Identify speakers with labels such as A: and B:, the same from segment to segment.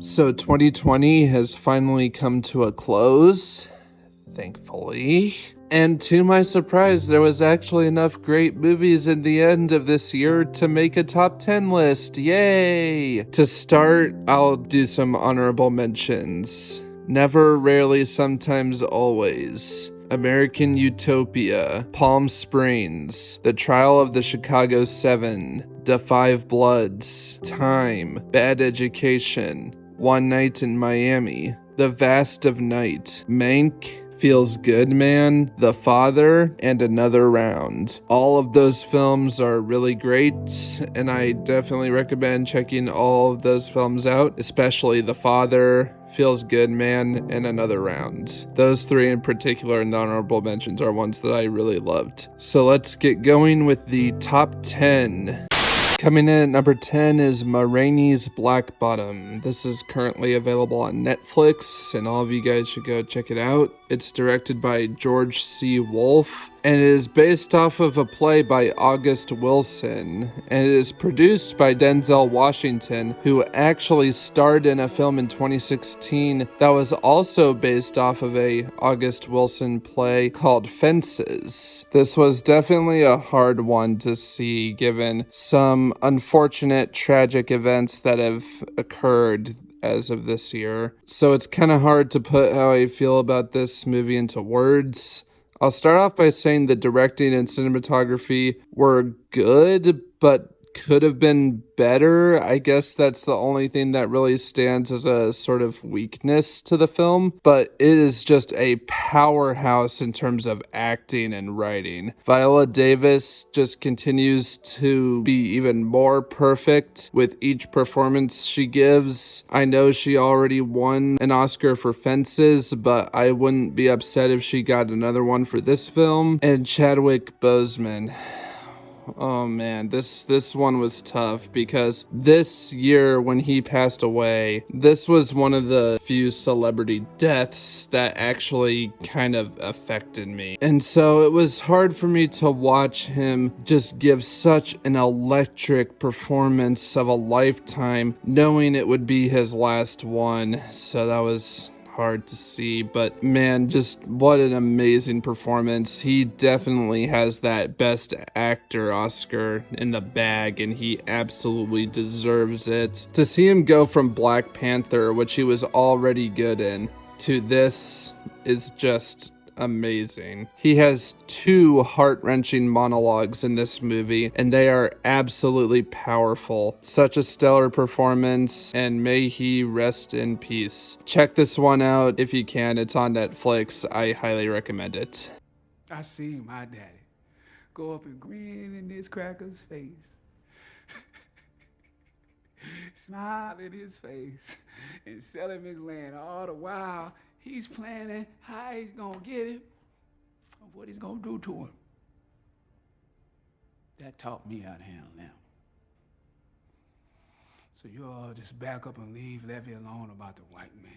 A: So 2020 has finally come to a close, thankfully. And to my surprise, there was actually enough great movies in the end of this year to make a top 10 list. Yay! To start, I'll do some honorable mentions. Never, Rarely, Sometimes, Always. American Utopia, Palm Springs, The Trial of the Chicago 7, Da 5 Bloods, Time, Bad Education, One Night in Miami, The Vast of Night, Mank, Feels Good Man, The Father, and Another Round. All of those films are really great, and I definitely recommend checking all of those films out, especially The Father, Feels Good Man, and Another Round. Those three in particular in the honorable mentions are ones that I really loved. So let's get going with the top 10. Coming in at number 10 is Rainey's Black Bottom. This is currently available on Netflix, and all of you guys should go check it out. It's directed by George C. Wolfe, and it is based off of a play by August Wilson, and it is produced by Denzel Washington, who actually starred in a film in 2016 that was also based off of a August Wilson play called Fences. This was definitely a hard one to see given some unfortunate tragic events that have occurred as of this year. So it's kind of hard to put how I feel about this movie into words. I'll start off by saying the directing and cinematography were good, but could have been better. I guess that's the only thing that really stands as a sort of weakness to the film, but it is just a powerhouse in terms of acting and writing. Viola Davis just continues to be even more perfect with each performance she gives. I know she already won an Oscar for Fences, but I wouldn't be upset if she got another one for this film. And Chadwick Boseman. Oh man, this one was tough because this year when he passed away, this was one of the few celebrity deaths that actually kind of affected me. And so it was hard for me to watch him just give such an electric performance of a lifetime, knowing it would be his last one. So that was hard to see, but man, just what an amazing performance. He definitely has that Best Actor Oscar in the bag, and he absolutely deserves it. To see him go from Black Panther, which he was already good in, to this is just amazing. He has two heart-wrenching monologues in this movie, and they are absolutely powerful. Such a stellar performance, and may he rest in peace. Check this one out if you can. It's on Netflix. I highly recommend it.
B: I seen my daddy go up and grin in this cracker's face, smile in his face, and sell him his land all the while he's planning how he's gonna get it, or what he's gonna do to him. That taught me how to handle them. So you all just back up and leave Levy alone about the white man.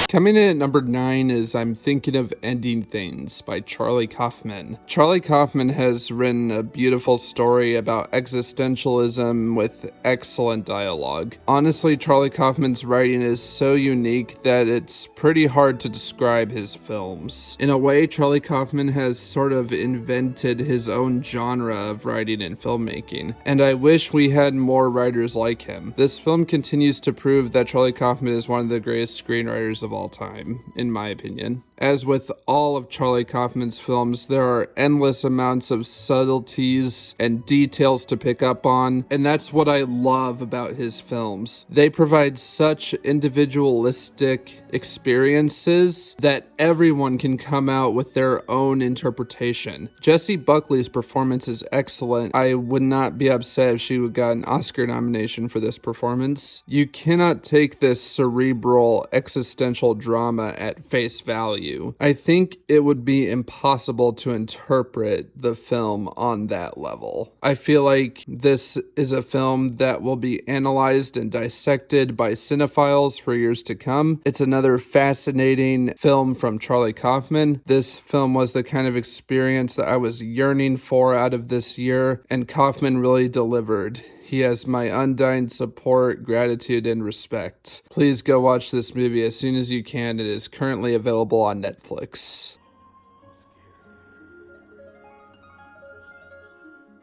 A: Coming in at number 9 is I'm Thinking of Ending Things by Charlie Kaufman. Charlie Kaufman has written a beautiful story about existentialism with excellent dialogue. Honestly, Charlie Kaufman's writing is so unique that it's pretty hard to describe his films. In a way, Charlie Kaufman has sort of invented his own genre of writing and filmmaking, and I wish we had more writers like him. This film continues to prove that Charlie Kaufman is one of the greatest screenwriters of all time, in my opinion. As with all of Charlie Kaufman's films, there are endless amounts of subtleties and details to pick up on, and that's what I love about his films. They provide such individualistic experiences that everyone can come out with their own interpretation. Jessie Buckley's performance is excellent. I would not be upset if she would got an Oscar nomination for this performance. You cannot take this cerebral, existential drama at face value. I think it would be impossible to interpret the film on that level. I feel like this is a film that will be analyzed and dissected by cinephiles for years to come. It's another fascinating film from Charlie Kaufman. This film was the kind of experience that I was yearning for out of this year, and Kaufman really delivered. He has my undying support, gratitude, and respect. Please go watch this movie as soon as you can. It is currently available on Netflix.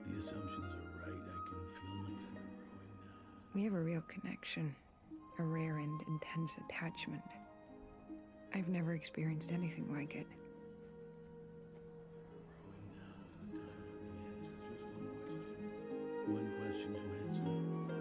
C: The assumptions are right. I can feel my fear growing now.
D: We have a real connection, a rare and intense attachment. I've never experienced anything like it.
C: One question to answer.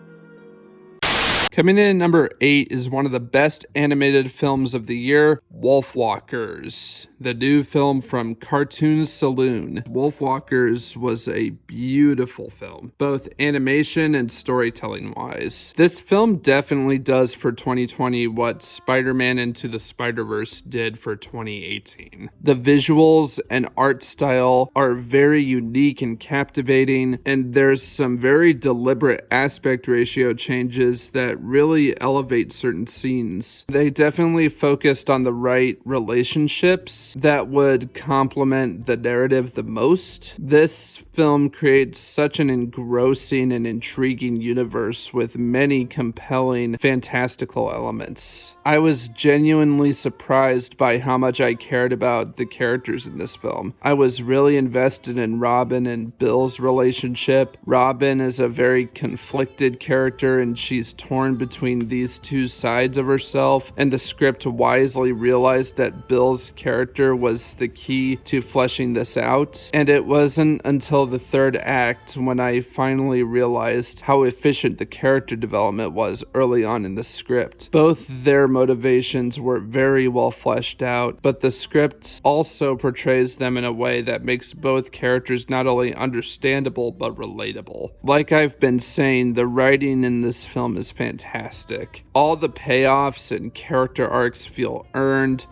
A: Coming in at number 8 is one of the best animated films of the year, Wolfwalkers, the new film from Cartoon Saloon. Wolfwalkers was a beautiful film, both animation and storytelling wise. This film definitely does for 2020 what Spider-Man Into the Spider-Verse did for 2018. The visuals and art style are very unique and captivating, and there's some very deliberate aspect ratio changes that really elevate certain scenes. They definitely focused on the right relationships that would complement the narrative the most. This film creates such an engrossing and intriguing universe with many compelling, fantastical elements. I was genuinely surprised by how much I cared about the characters in this film. I was really invested in Robin and Bill's relationship. Robin is a very conflicted character, and she's torn between these two sides of herself, and the script wisely realized that Bill's character was the key to fleshing this out. And it wasn't until the third act when I finally realized how efficient the character development was early on in the script. Both their motivations were very well fleshed out, but the script also portrays them in a way that makes both characters not only understandable but relatable. Like I've been saying, the writing in this film is fantastic. All the payoffs and character arcs feel earned,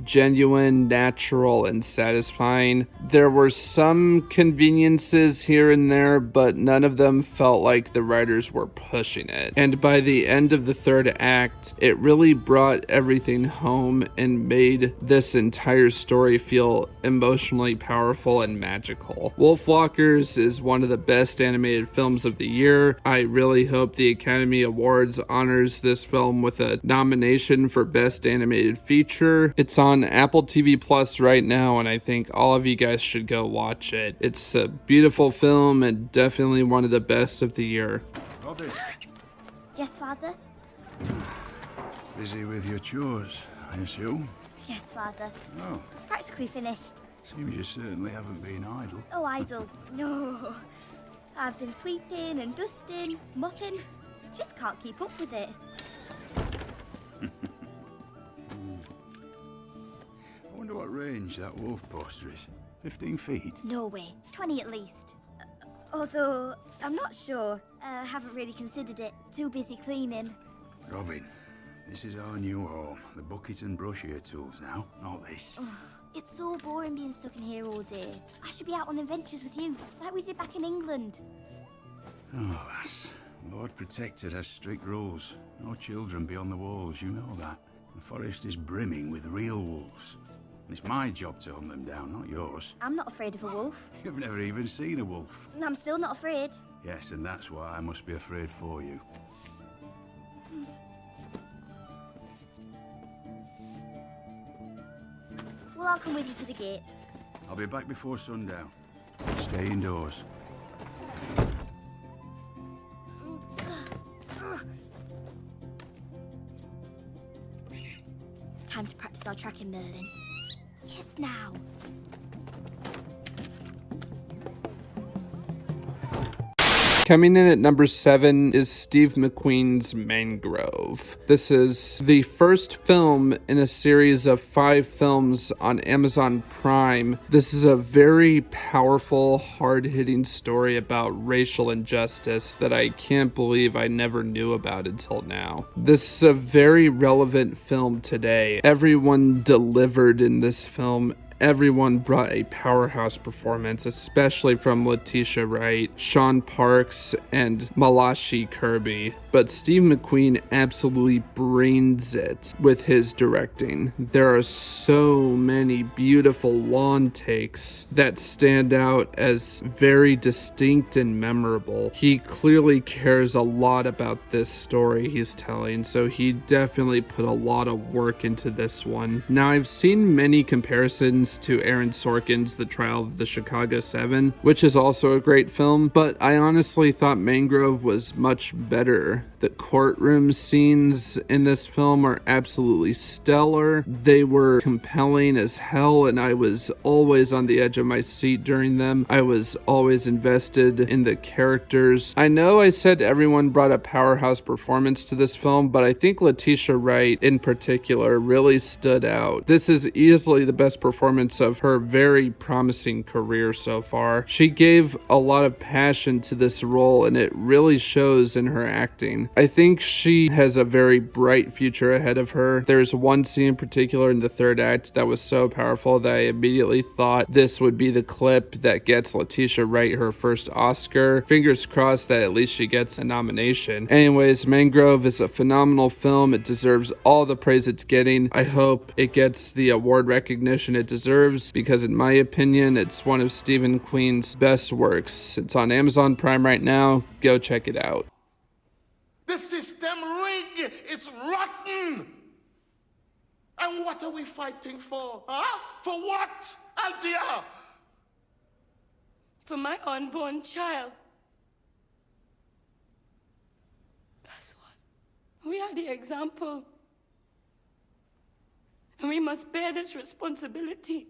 A: genuine, natural, and satisfying. There were some conveniences here and there, but none of them felt like the writers were pushing it. And by the end of the third act, it really brought everything home and made this entire story feel emotionally powerful and magical. Wolfwalkers is one of the best animated films of the year. I really hope the Academy Awards honors this film with a nomination for Best Animated Feature. It's on Apple TV Plus right now, and I think all of you guys should go watch it. It's a beautiful film and definitely one of the best of the year.
C: Robin,
E: Yes, Father?
C: busy with your chores, I assume?
E: Yes, Father.
C: Oh,
E: Practically finished.
C: seems you certainly haven't been idle.
E: Oh, idle. No. I've been sweeping and dusting, mopping. Just can't keep up with it.
C: I wonder what range that wolf poster is. 15 feet?
E: No way. 20 at least. Although, I'm not sure. Haven't really considered it. Too busy cleaning.
C: Robin, this is our new home. The bucket and brush here tools now, not this.
E: It's so boring being stuck in here all day. I should be out on adventures with you, like we did back in England.
C: Oh, lass. Lord Protector has strict rules. No children beyond the walls, you know that. The forest is brimming with real wolves. And it's my job to hunt them down, not yours.
E: I'm not afraid of a wolf.
C: You've never even seen a wolf.
E: And I'm still not afraid.
C: Yes, and that's why I must be afraid for you.
E: Well, I'll come with you to the gates.
C: I'll be back before sundown. Stay indoors.
E: Time to practice our tracking, Merlin. Yes, now.
A: Coming in at number 7 is Steve McQueen's Mangrove. This is the first film in a series of 5 films on Amazon Prime. This is a very powerful, hard-hitting story about racial injustice that I can't believe I never knew about until now. This is a very relevant film today. Everyone delivered in this film. Everyone brought a powerhouse performance, especially from Letitia Wright, Sean Parks, and Malachi Kirby. but Steve McQueen absolutely brains it with his directing. There are so many beautiful lawn takes that stand out as very distinct and memorable. He clearly cares a lot about this story he's telling, so he definitely put a lot of work into this one. Now, I've seen many comparisons to Aaron Sorkin's The Trial of the Chicago 7, which is also a great film, but I honestly thought Mangrove was much better. The courtroom scenes in this film are absolutely stellar. They were compelling as hell, and I was always on the edge of my seat during them. I was always invested in the characters. I know I said everyone brought a powerhouse performance to this film, but I think Letitia Wright in particular really stood out. This is easily the best performance of her very promising career so far. She gave a lot of passion to this role, and it really shows in her acting. I think she has a very bright future ahead of her. There's one scene in particular in the third act that was so powerful that I immediately thought this would be the clip that gets Letitia Wright her first Oscar. Fingers crossed that at least she gets a nomination. Anyways, Mangrove is a phenomenal film. It deserves all the praise it's getting. I hope it gets the award recognition it deserves, because in my opinion, it's one of Stephen Queen's best works. It's on Amazon Prime right now. Go check it out.
F: The system rig is rotten. And what are we fighting for? Huh? For what, Althea?
G: For my unborn child. That's what. We are the example. And we must bear this responsibility.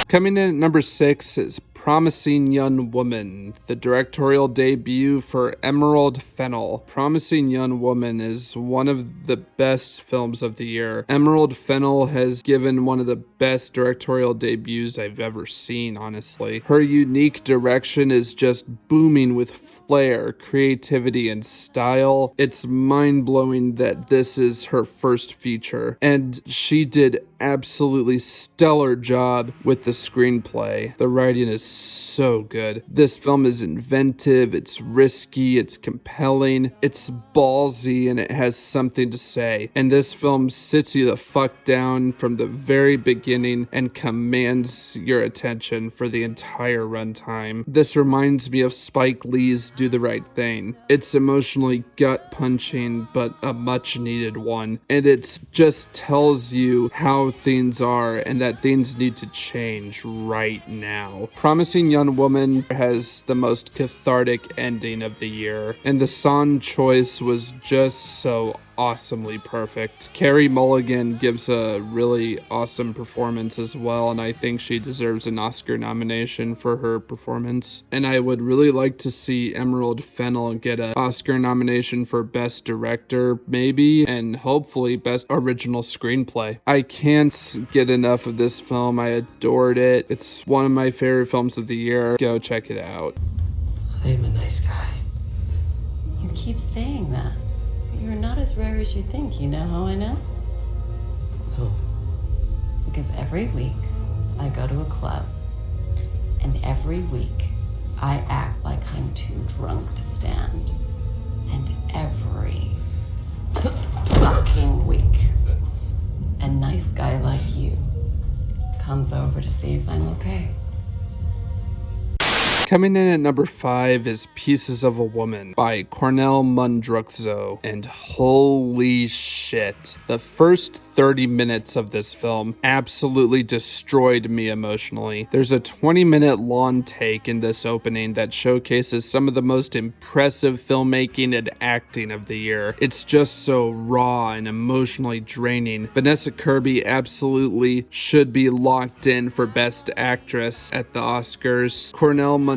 A: Coming in at number 6 is Promising Young Woman, the directorial debut for Emerald Fennell. Promising Young Woman is one of the best films of the year. Emerald Fennell has given one of the best directorial debuts I've ever seen, honestly. Her unique direction is just booming with flair, creativity, and style. It's mind-blowing that this is her first feature, and she did absolutely stellar job with the screenplay. The writing is so good. This film is inventive, it's risky, it's compelling, it's ballsy, and it has something to say. And this film sits you the fuck down from the very beginning and commands your attention for the entire runtime. This reminds me of Spike Lee's Do the Right Thing. It's emotionally gut-punching, but a much-needed one. And it just tells you how things are and that things need to change right now. Promising Young Woman has the most cathartic ending of the year, and the song choice was just so awesomely perfect. Carey Mulligan gives a really awesome performance as well, and I think she deserves an Oscar nomination for her performance. And I would really like to see Emerald Fennell get an Oscar nomination for Best Director, maybe, and hopefully Best Original Screenplay. I can't get enough of this film. I adored it. It's one of my favorite films of the year. Go check it out.
H: I'm a nice guy.
I: You keep saying that. You're not as rare as you think. You know how I know?
H: No.
I: Because every week I go to a club, and every week I act like I'm too drunk to stand. And every fucking week, a nice guy like you comes over to see if I'm okay.
A: Coming in at number 5 is Pieces of a Woman by Cornell Mundruczó, and holy shit, the first 30 minutes of this film absolutely destroyed me emotionally. There's a 20-minute long take in this opening that showcases some of the most impressive filmmaking and acting of the year. It's just so raw and emotionally draining. Vanessa Kirby absolutely should be locked in for Best Actress at the Oscars. Cornell Mundruczó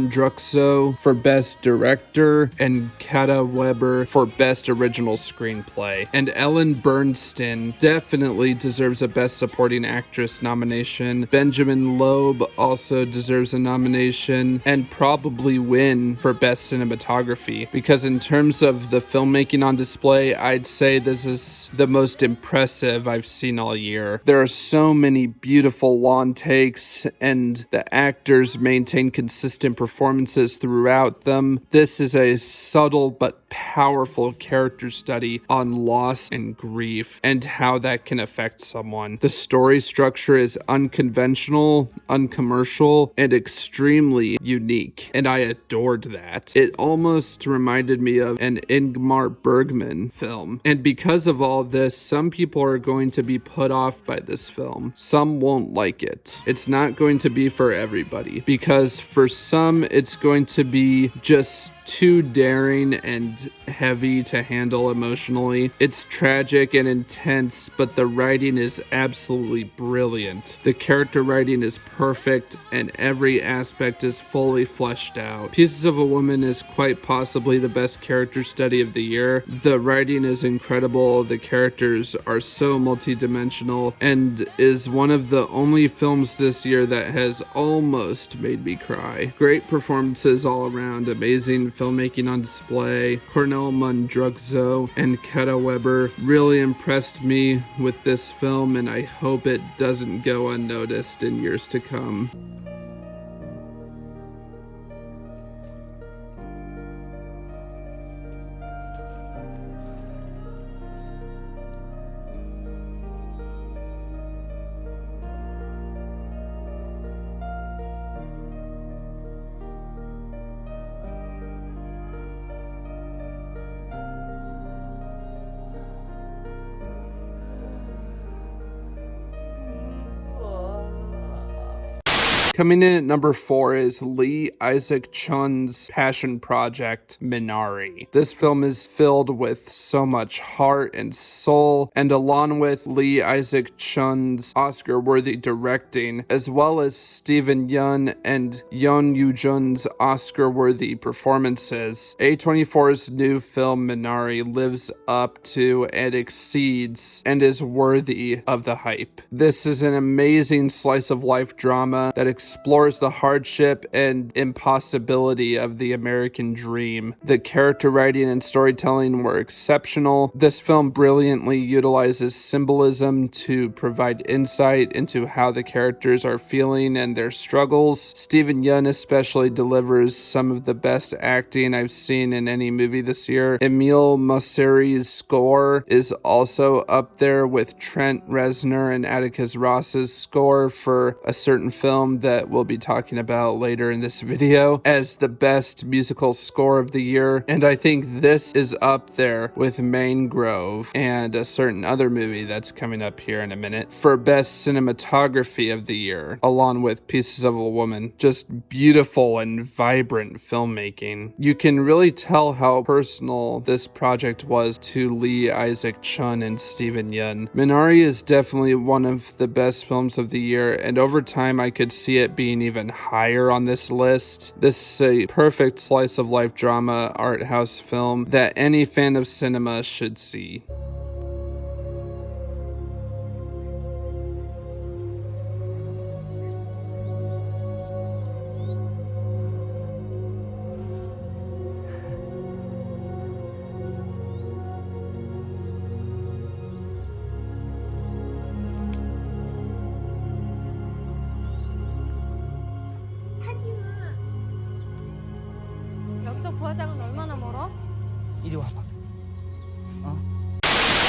A: for Best Director, and Kata Weber for Best Original Screenplay. And Ellen Bernstein definitely definitely deserves a Best Supporting Actress nomination. Benjamin Loeb also deserves a nomination and probably win for Best Cinematography, because in terms of the filmmaking on display, I'd say this is the most impressive I've seen all year. There are so many beautiful long takes, and the actors maintain consistent performances throughout them. This is a subtle but powerful character study on loss and grief and how that can affect someone. The story structure is unconventional, uncommercial, and extremely unique, and I adored that. It almost reminded me of an Ingmar Bergman film, and because of all this, some people are going to be put off by this film. Some won't like it. It's not going to be for everybody, because for some it's going to be just too daring and heavy to handle emotionally. It's tragic and intense, but the writing is absolutely brilliant. The character writing is perfect, and every aspect is fully fleshed out. Pieces of a Woman is quite possibly the best character study of the year. The writing is incredible, the characters are so multidimensional, and is one of the only films this year that has almost made me cry. Great performances all around, amazing filmmaking on display. Cornel Mundruczó and Keta Weber really impressed me with this film, and I hope it doesn't go unnoticed in years to come. Coming in at number 4 is Lee Isaac Chun's passion project, Minari. This film is filled with so much heart and soul, and along with Lee Isaac Chun's Oscar-worthy directing, as well as Steven Yeun and Yeon Yoo-jun's Oscar-worthy performances, A24's new film Minari lives up to and exceeds and is worthy of the hype. This is an amazing slice of life drama that explores the hardship and impossibility of the American dream. The character writing and storytelling were exceptional. This film brilliantly utilizes symbolism to provide insight into how the characters are feeling and their struggles. Steven Yeun especially delivers some of the best acting I've seen in any movie this year. Emile Mosseri's score is also up there with Trent Reznor and Atticus Ross's score for a certain film that we'll be talking about later in this video as the best musical score of the year, and I think this is up there with Mangrove and a certain other movie that's coming up here in a minute for best cinematography of the year, along with Pieces of a Woman. Just beautiful and vibrant filmmaking. You can really tell how personal this project was to Lee Isaac Chun and Steven Yeun. Minari is definitely one of the best films of the year, and over time I could see it being even higher on this list. This is a perfect slice of life drama art house film that any fan of cinema should see.
G: 여기서 부화장은 얼마나 멀어?
B: 이리 와봐.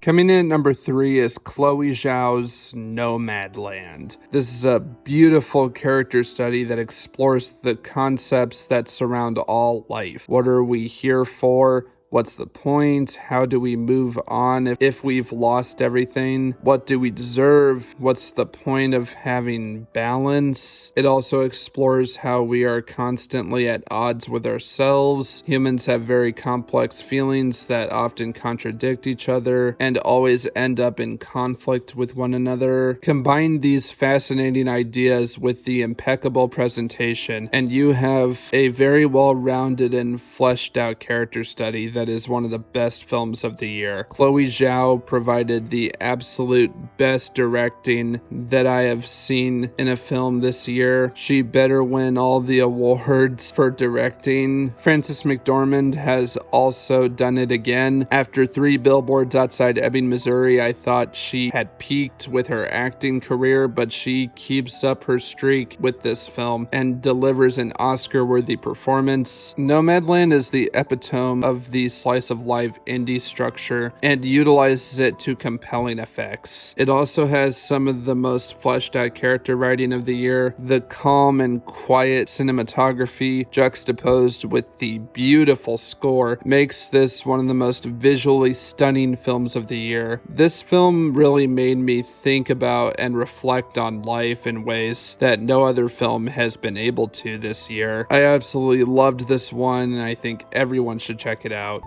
A: Coming in at number 3 is Chloe Zhao's Nomadland. This is a beautiful character study that explores the concepts that surround all life. What are we here for? What's the point? How do we move on if we've lost everything? What do we deserve? What's the point of having balance? It also explores how we are constantly at odds with ourselves. Humans have very complex feelings that often contradict each other and always end up in conflict with one another. Combine these fascinating ideas with the impeccable presentation, and you have a very well-rounded and fleshed out character study that is one of the best films of the year. Chloe Zhao provided the absolute best directing that I have seen in a film this year. She better win all the awards for directing. Frances McDormand has also done it again. After 3 Billboards Outside Ebbing, Missouri, I thought she had peaked with her acting career, but she keeps up her streak with this film and delivers an Oscar-worthy performance. Nomadland is the epitome of the slice of life indie structure and utilizes it to compelling effects. It also has some of the most fleshed out character writing of the year. The calm and quiet cinematography juxtaposed with the beautiful score makes this one of the most visually stunning films of the year. This film really made me think about and reflect on life in ways that no other film has been able to this year. I absolutely loved this one, and I think everyone should check it out.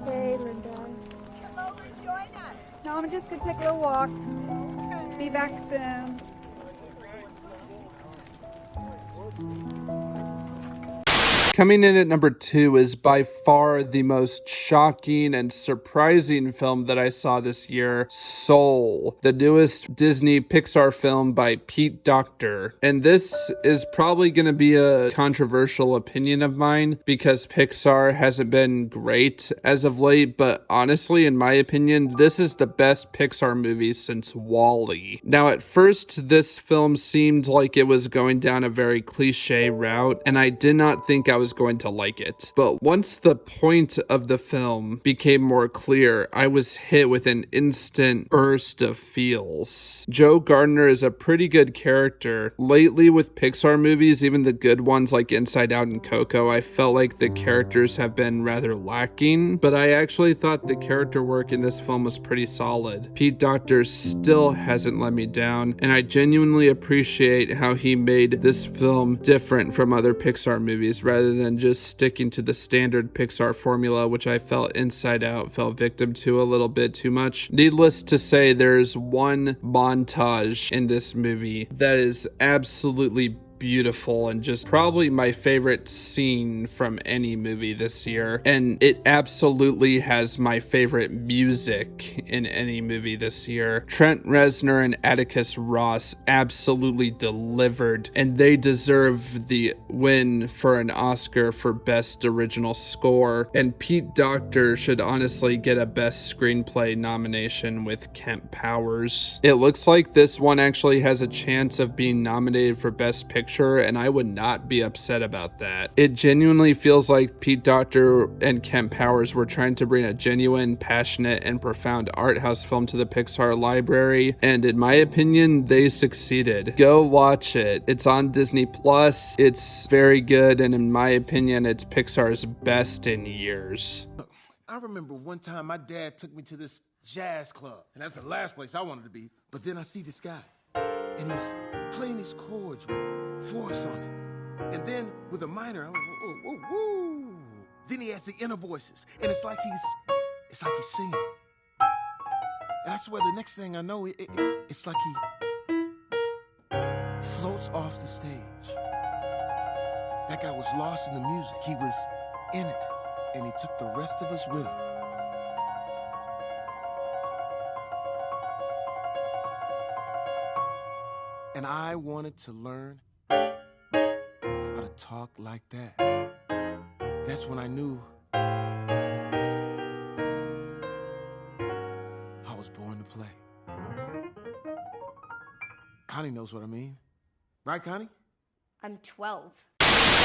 J: Hey, Linda. Come over and join us. No, I'm just gonna take a little walk. Be back soon.
A: Coming in at number 2 is by far the most shocking and surprising film that I saw this year, Soul, the newest Disney Pixar film by Pete Docter. And this is probably going to be a controversial opinion of mine because Pixar hasn't been great as of late, but honestly, in my opinion, this is the best Pixar movie since WALL-E. Now, at first, this film seemed like it was going down a very cliche route, and I did not think I was going to like it. But once the point of the film became more clear, I was hit with an instant burst of feels. Joe Gardner is a pretty good character. Lately with Pixar movies, even the good ones like Inside Out and Coco, I felt like the characters have been rather lacking, but I actually thought the character work in this film was pretty solid. Pete Docter still hasn't let me down, and I genuinely appreciate how he made this film different from other Pixar movies rather than just sticking to the standard Pixar formula, which I felt Inside Out fell victim to a little bit too much. Needless to say, there's one montage in this movie that is absolutely beautiful and just probably my favorite scene from any movie this year, and it absolutely has my favorite music in any movie this year. Trent Reznor and Atticus Ross absolutely delivered, and they deserve the win for an Oscar for Best Original Score, and Pete Docter should honestly get a Best Screenplay nomination with Kemp Powers. It looks like this one actually has a chance of being nominated for Best Picture, and I would not be upset about that. It genuinely feels like Pete Docter and Kemp Powers were trying to bring a genuine, passionate, and profound art house film to the Pixar library, and in my opinion, they succeeded. Go watch it. It's on Disney Plus. It's very good, and in my opinion, it's Pixar's best in years.
F: I remember one time my dad took me to this jazz club, and that's the last place I wanted to be. But then I see this guy, and he's playing these chords with force on it. And then with a minor, I went, whoa, whoa, whoa. Then he has the inner voices, and it's like he's singing. And I swear the next thing I know, it's like he floats off the stage. That guy was lost in the music. He was in it, and he took the rest of us with him. And I wanted to learn how to talk like that. That's when I knew I was born to play. Connie knows what I mean. Right, Connie?
E: I'm 12.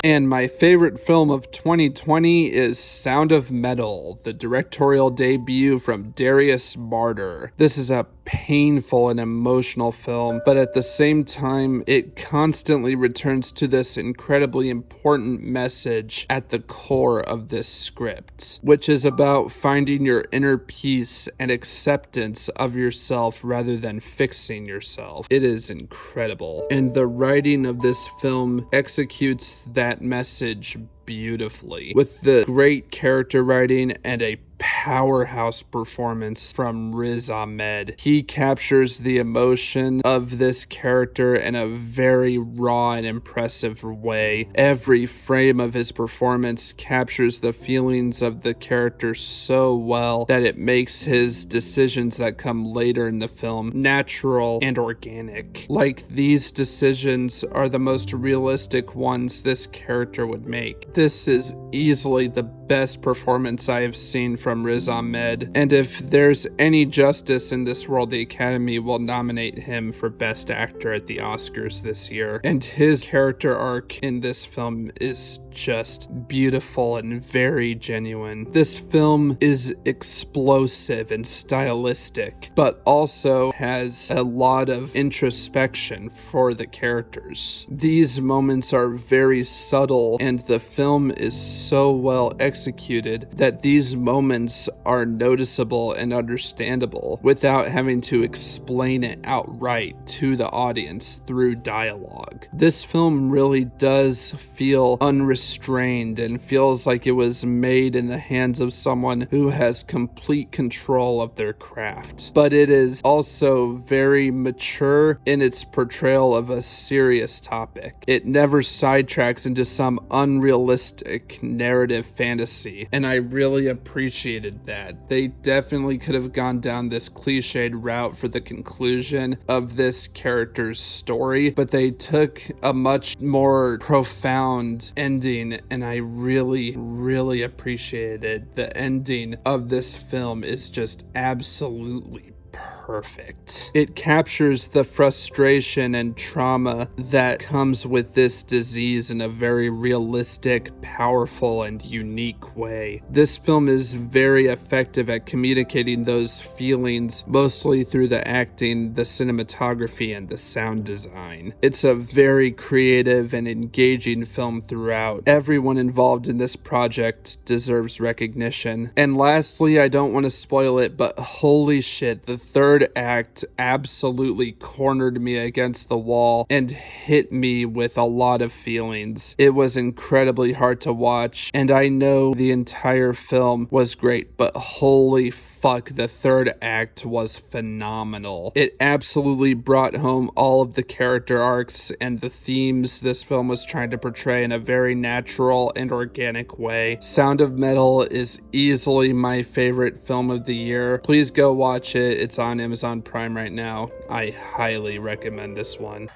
A: And my favorite film of 2020 is Sound of Metal, the directorial debut from Darius Marder. This is a painful and emotional film, but at the same time, it constantly returns to this incredibly important message at the core of this script, which is about finding your inner peace and acceptance of yourself rather than fixing yourself. It is incredible, and the writing of this film executes that message beautifully, with the great character writing and a powerhouse performance from Riz Ahmed. He captures the emotion of this character in a very raw and impressive way. Every frame of his performance captures the feelings of the character so well that it makes his decisions that come later in the film natural and organic. Like, these decisions are the most realistic ones this character would make. This is easily the best performance I have seen from Riz Ahmed, and if there's any justice in this world, the Academy will nominate him for Best Actor at the Oscars this year. And his character arc in this film is just beautiful and very genuine. This film is explosive and stylistic, but also has a lot of introspection for the characters. These moments are very subtle, and the film is so well executed that these moments are noticeable and understandable without having to explain it outright to the audience through dialogue. This film really does feel unrestrained and feels like it was made in the hands of someone who has complete control of their craft. But it is also very mature in its portrayal of a serious topic. It never sidetracks into some unrealistic narrative fantasy, and I really appreciated that. They definitely could have gone down this cliched route for the conclusion of this character's story, but they took a much more profound ending, and I really appreciated the ending of this film. Is just absolutely perfect. It captures the frustration and trauma that comes with this disease in a very realistic, powerful, and unique way. This film is very effective at communicating those feelings, mostly through the acting, the cinematography, and the sound design. It's a very creative and engaging film throughout. Everyone involved in this project deserves recognition. And lastly, I don't want to spoil it, but holy shit, the third act absolutely cornered me against the wall and hit me with a lot of feelings. It was incredibly hard to watch, and I know the entire film was great, but holy fuck, the third act was phenomenal. It absolutely brought home all of the character arcs and the themes this film was trying to portray in a very natural and organic way. Sound of Metal is easily my favorite film of the year. Please go watch it. It's on Amazon Prime right now. I highly recommend this one.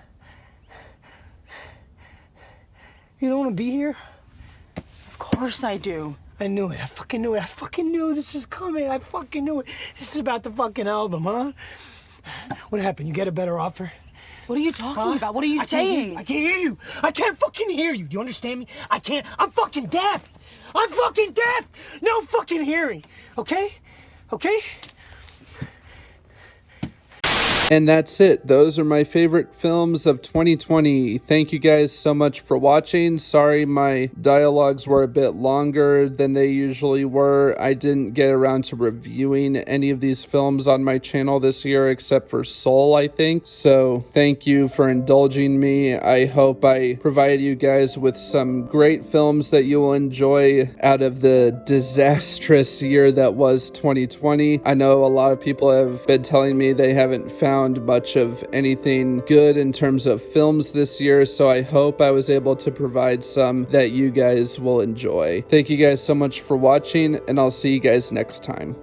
K: You don't want to be here?
G: Of course I do.
K: I knew it. I fucking knew it. I fucking knew this was coming. I fucking knew it. This is about the fucking album, huh? What happened? You get a better offer?
G: What are you talking about? What are you saying?
K: I can't hear you. I can't fucking hear you. Do you understand me? I can't. I'm fucking deaf. I'm fucking deaf. No fucking hearing. Okay? Okay?
A: And that's it. Those are my favorite films of 2020. Thank you guys so much for watching. Sorry my dialogues were a bit longer than they usually were. I didn't get around to reviewing any of these films on my channel this year except for Soul, I think. So thank you for indulging me. I hope I provided you guys with some great films that you will enjoy out of the disastrous year that was 2020. I know a lot of people have been telling me they haven't found much of anything good in terms of films this year, so I hope I was able to provide some that you guys will enjoy. Thank you guys so much for watching, and I'll see you guys next time.